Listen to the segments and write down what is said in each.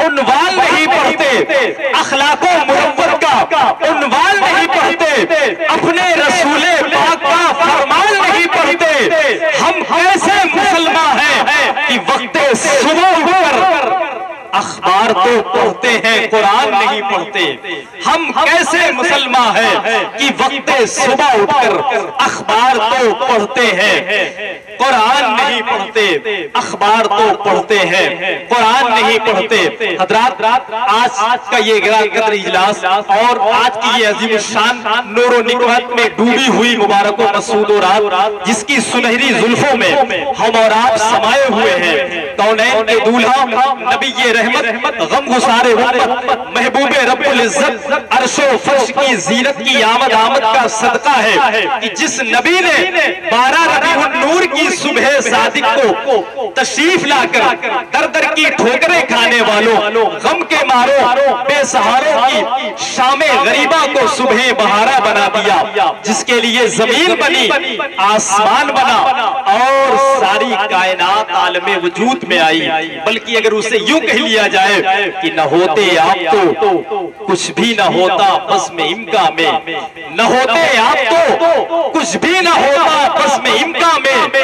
उन्वान नहीं पढ़ते, अखलाको मुरव्वत का उन्वान नहीं पढ़ते, अपने रसूले पाक का फरमान नहीं पढ़ते। हम कैसे मुसलमान हैं कि वक्त सुबह उठकर अखबार तो पढ़ते हैं, कुरान नहीं पढ़ते। हम कैसे मुसलमान हैं कि वक्त सुबह उठकर अखबार तो पढ़ते हैं, कुरान नहीं पढ़ते। अखबार तो पढ़ते हैं, कुरान नहीं पढ़ते। हजरात, आज का ये गिरा इजलास और आज की ये अजीम शान नूरो निकमत में डूबी हुई मुबारक मसूद रात, जिसकी सुनहरी जुल्फों में हम और आप समाये हुए हैं। कौनैन के दूल्हा नबी ये रहमत गमगुसारे उम्मत महबूबे रब्बुल इज्जत अर्शो फर्श की जीनत की आमद का सदका है कि जिस नबी ने 12 रबीउन नूर की सुबह सादिक को तशरीफ लाकर दर दर की ठोकरें खाने वालों, गम के मारों, बेसहारों की शामे गरीबा को सुबह बहारा बना दिया, जिसके लिए जमीन बनी, आसमान बना और सारी कायनात आलमे वजूद में आई। बल्कि अगर उसे यूं कह लिया जाए कि न होते आप तो कुछ भी न होता बस में इम्का में, न होते आप तो कुछ भी न होता बस में इम्का में,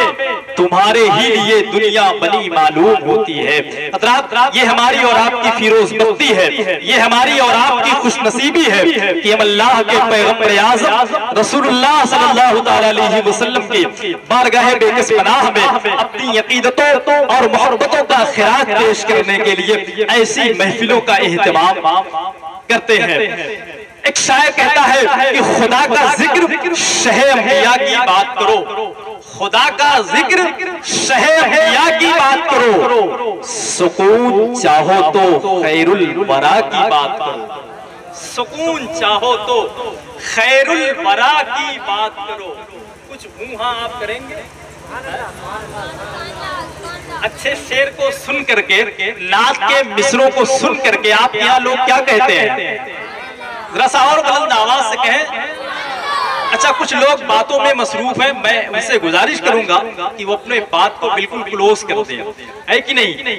तुम्हारे ही लिए दुनिया बनी मालूम होती है। हज़रात, ये हमारी और आपकी फिरोज बख्ती है, ये हमारी और आपकी खुशनसीबी है कि हम अल्लाह के पैगंबर आज़म रसूलुल्लाह सल्लल्लाहु अलैहि वसल्लम की बारगाह बेकस पनाह में अपनी अकीदतों और मोहब्बतों का खिराक पेश करने के लिए ऐसी महफिलों का एहतमाम करते हैं। एक शायर कहता है कि खुदा का जिक्र शहे अंबिया की बात करो, खुदा का जिक्र शहे अंबिया की बात करो, सुकून चाहो तो खैरुल वरा की बात करो, सुकून चाहो तो खैरुल वरा की बात करो। कुछ मुहा आप करेंगे? अच्छे शेर को सुन करके, नात के मिसरों को सुन करके आप यहाँ लोग क्या कहते हैं? जरा सा और बुलंद आवाज से कहें। अच्छा, कुछ लोग बातों में मसरूफ हैं, मैं उनसे गुजारिश करूंगा कि वो अपने बात को बिल्कुल क्लोज कर दें, है कि नहीं?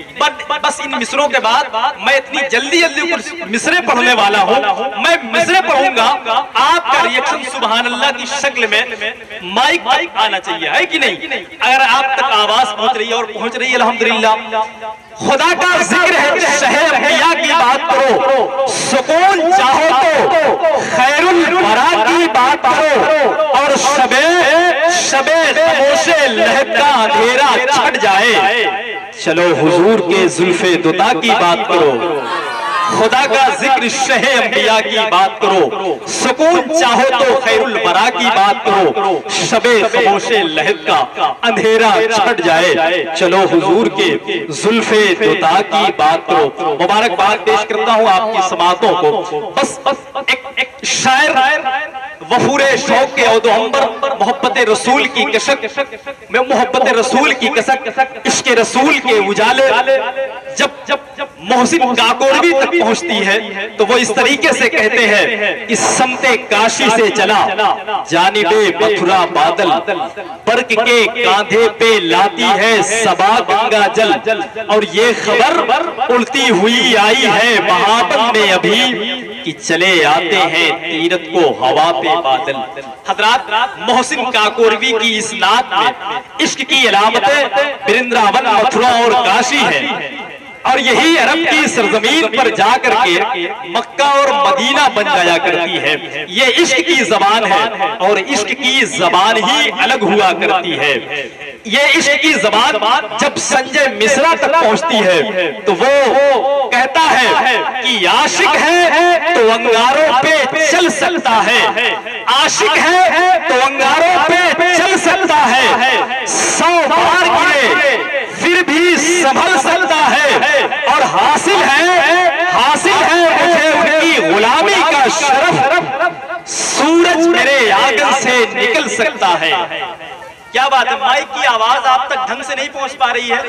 बस इन मिसरों के बाद मैं इतनी जल्दी कुछ मिसरे पढ़ने वाला हूँ, मैं मिसरे पढ़ूंगा, आपका रिएक्शन सुभान अल्लाह की शक्ल में माइक आना चाहिए, है कि नहीं? अगर आप तक आवाज पहुंच रही है और पहुंच रही है अल्हम्दुलिल्लाह। खुदा का जिक्र है, शहर अंबिया की बात करो, सुकून चाहो तो खैरुल वरा की बात करो, और शबे खामोशे लहद का अंधेरा छट जाए, चलो हुजूर के जुल्फे दुता की बात करो। खुदा का जिक्र शहे अंबिया की बात करो, सुकून चाहो तो खैरुल वरा की बात करो, शबे खामोशे लहद का अंधेरा छट जाए, चलो हुजूर के जुल्फे दुता की बात करो। मुबारकबाद पेश करता हूँ आपकी समातों को। बस एक शायर वफूरे शौक के औदोहंबर मोहब्बत रसूल की कसक में, मोहब्बत रसूल की कसक इश्क रसूल के उजाले जब मोहसिन काकोड़वी तक पहुंचती है तो वो इस तरीके से कहते हैं कि समते काशी से चला जानिबे मथुरा बादल, बर्क के कांधे पे लाती है सबा गंगा जल, और ये खबर उड़ती हुई आई है महाबन में अभी कि चले आते हैं तीरथ को हवा पे बादल। हजरात, मोहसिन काकोड़वी की इस नात में इश्क की अलामतें वृंदावन, मथुरा और काशी है, और यही अरब की सरजमीन पर जाकर के मक्का और मदीना बन जाया करती है। ये इश्क की जबान है और इश्क की जबान ही अलग हुआ करती है। ये इश्क की जबान जब संजय मिश्रा तक पहुंचती है तो वो कहता है कि आशिक है तो अंगारों पे चल सकता है, आशिक है तो अंगारों पे चल सकता है, 100 बार गिरे फिर भी संभल सकता है, और हासिल है मुझे उनकी गुलामी का शरफ, सूरज मेरे आंगन से निकल सकता है। क्या बात है, माइक की आवाज आप तक ढंग से नहीं पहुंच पा रही है?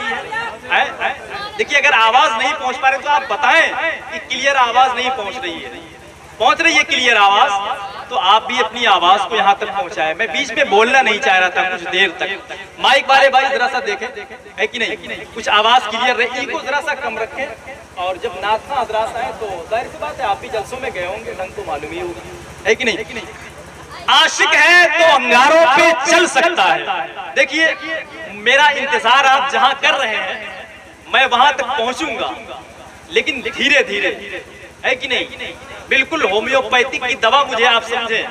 देखिए, अगर आवाज नहीं पहुंच पा रही तो आप बताएं कि क्लियर आवाज नहीं पहुंच रही है। पहुंच रही है क्लियर आवाज? तो आप भी अपनी आवाज को यहाँ तक पहुंचाए। मैं बीच में बोलना नहीं चाह रहा था कुछ देर तक। माइक वाले भाई जरा सा देखें, है कि नहीं, कुछ आवाज क्लियर रहे, को जरा सा कम रखें। और जब नाचना हजरात आए तो जाहिर सी बात है आप भी जलसों में गए होंगे, ढंग तो मालूम ही होगा, है कि नहीं। आशिक है तो अंगारों पे चल सकता है। देखिए मेरा इंतजार आप जहां कर रहे हैं मैं वहां तक पहुंचूंगा, लेकिन धीरे धीरे, है कि नहीं। बिल्कुल होम्योपैथिक की दवा मुझे आप समझे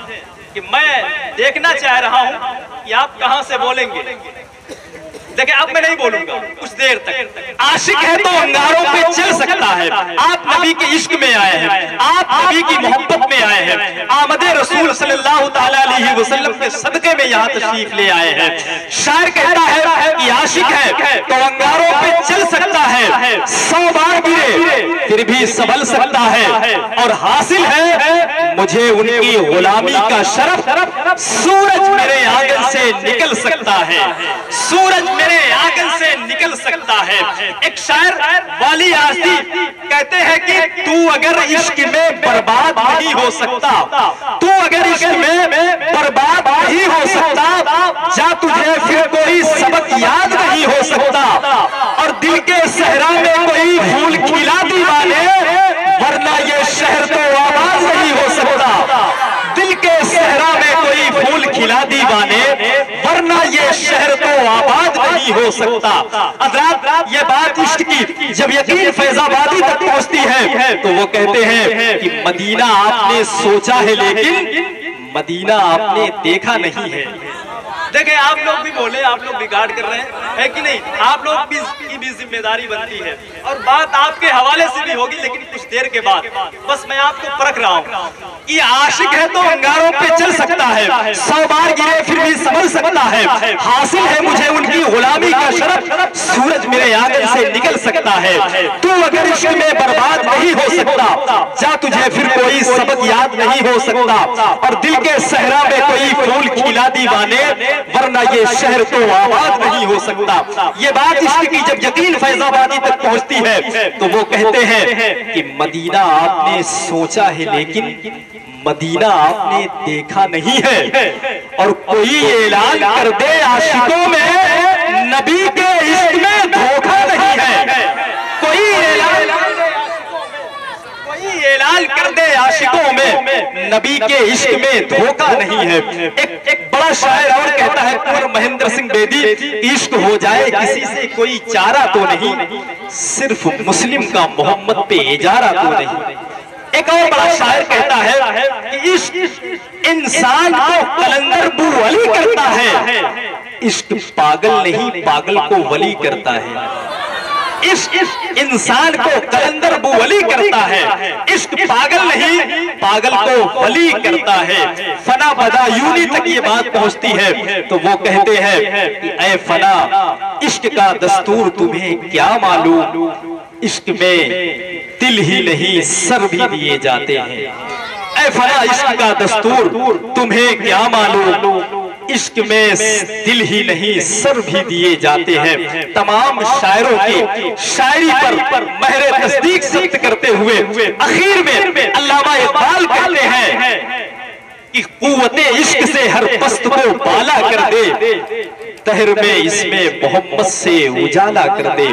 कि मैं देखना चाह रहा हूं कि आप कहां से बोलेंगे। देखिए अब मैं नहीं बोलूंगा कुछ देर तक। आशिक है तो अंगारों पे चल सकता है। आप नबी के इश्क में आए हैं, आप नबी की मोहब्बत में आए हैं, आमदे रसूल सल्लल्लाहु तआला अलैहि वसल्लम के सदके में यहाँ तशरीफ ले आए हैं। शायर कहता है कि आशिक है तो अंगारों पे चल सकता है, 100 बार गिरे फिर भी संभल सकता है, और हासिल है मुझे उनकी गुलामी का शरफ। सूरज मेरे आंगन से निकल सकता है, सूरज मेरे आंगन से निकल सकता है। एक शायर वाली आरती कहते हैं कि तू अगर इश्क में बर्बाद नहीं हो सकता, तू अगर इश्क में बर्बाद नहीं हो सकता, जा तुझे फिर कोई सबक याद नहीं हो सकता। और दिल के सहरा में कोई फूल खिला दीवाने, वरना ये शहर तो आबाद नहीं हो सकता। दिल के सहरा में कोई फूल खिला दीवाने, वरना ये शहर तो आबाद नहीं हो सकता। हज़रात ये बात इश्क की जब यकीन फैजाबादी तक पहुंचती है तो वो कहते हैं कि मदीना आपने सोचा है लेकिन मदीना आपने देखा नहीं है। देखिए आप लोग भी बोले, आप लोग बिगाड़ कर रहे हैं, है कि नहीं। आप लोग की भी जिम्मेदारी बनती है और बात आपके हवाले से भी होगी, लेकिन कुछ देर के बाद। बस मैं आपको परख रहा हूँ कि आशिक है तो अंगारों पे चल सकता है, 100 बार गिरे फिर भी संभल सकता है, हासिल है मुझे उनकी गुलामी का शरफ। सूरज मेरे आंगन से निकल सकता है, तू अगर इश्क में बर्बाद नहीं हो सकता, जा तुझे फिर कोई सबक याद नहीं हो सकता। और दिल के सहरा में कोई फूल खिला दीवाने, वरना ये शहर तो आबाद नहीं हो सकता। ये बात इश्क की जब यकीन फैजाबादी तक पहुंचती है तो वो कहते हैं कि मदीना आपने सोचा है लेकिन मदीना आपने देखा नहीं है। और कोई ऐलान कर दे आशिकों में, नबी के इश्क में धोखा नहीं है। कोई ऐलान कर दे आशिकों में, नबी के इश्क में धोखा नहीं है। एक बड़ा शायर और कहता है कुंवर महेंद्र सिंह बेदी, इश्क हो जाए किसी से कोई चारा तो नहीं, सिर्फ मुस्लिम का मोहम्मद पे इजारा तो नहीं। एक और बड़ा शायर कहता है कि इश्क इंसान को कलंदर बू वली करता है, इश्क पागल नहीं पागल को वली करता है। इश्क इंसान को कलंदर बू वली करता है, इश्क पागल नहीं पागल को वली करता है। फना बदा यूनी तक ये बात पहुंचती है तो वो कहते हैं कि ऐ फना इश्क का दस्तूर तुम्हें क्या मालूम, इश्क में दिल ही नहीं सर भी दिए जाते हैं। ऐ फना इश्क का दस्तूर तुम्हें क्या मालूम, इश्क में दिल ही नहीं सर भी दिए जाते हैं। तमाम शायरों की शायरी पर महरे तस्दीक सख्त करते हुए आखिर में अल्लामा इकबाल कहते हैं कि कुव्वते इश्क से हर पस्त को बाला कर दे, तहर में इसमें मोहम्मद से उजाला कर दे।